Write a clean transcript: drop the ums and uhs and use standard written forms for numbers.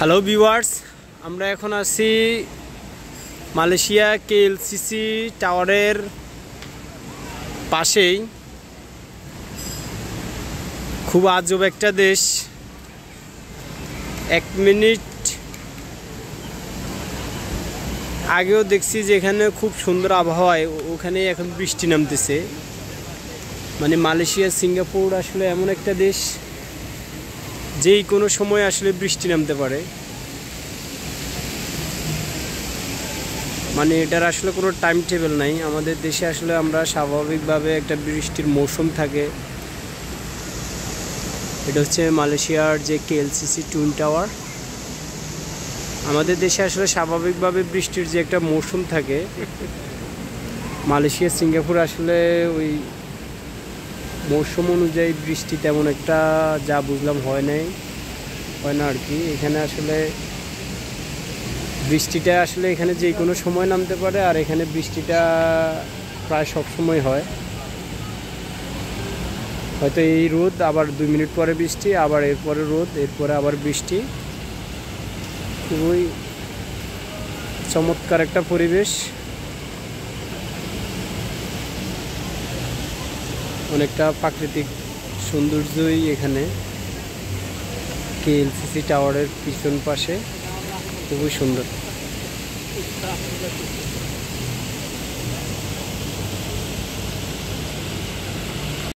Hello viewers, আমরা এখন আছি মালয়েশিয়া কেএলসিসি টাওয়ারের পাশেই। খুব আজব একটা দেশ। 1 মিনিট আগেও দেখছি যে এখানে খুব সুন্দর আবহাওয়ায়, ওখানে এখন বৃষ্টি নামতেছে। মানে মালয়েশিয়া সিঙ্গাপুর আসলে এমন একটা দেশ যেই কোনো সময় আসলে বৃষ্টি নামতে পারে। মানে এটার আসলে কোনো টাইম টেবিল নাই। আমাদের দেশে আসলে আমরা স্বাভাবিকভাবে একটা বৃষ্টির মৌসুম থাকে। এটা হচ্ছে মালয়েশিয়ার যে কেএলসিসি টুইন টাওয়ার। আমাদের দেশে আসলে স্বাভাবিকভাবে বৃষ্টির যে একটা মৌসুম থাকে, মালয়েশিয়া সিঙ্গাপুর আসলে ওই মৌসুম অনুযায়ী বৃষ্টি তেমন একটা যা বুঝলাম হয় না আর কি। এখানে আসলে বৃষ্টিটা আসলে এখানে যে কোনো সময় নামতে পারে, আর এখানে বৃষ্টিটা প্রায় সব সময় হয়। হয়তো এই রোদ, আবার 2 মিনিট পরে বৃষ্টি, আবার এরপরে রোদ, এরপরে আবার বৃষ্টি। খুবই চমৎকার একটা পরিবেশ। অনেকটা প্রাকৃতিক সৌন্দর্যই এখানে কেএলসিসি টাওয়ারের পিছন পাশে। খুবই সুন্দর।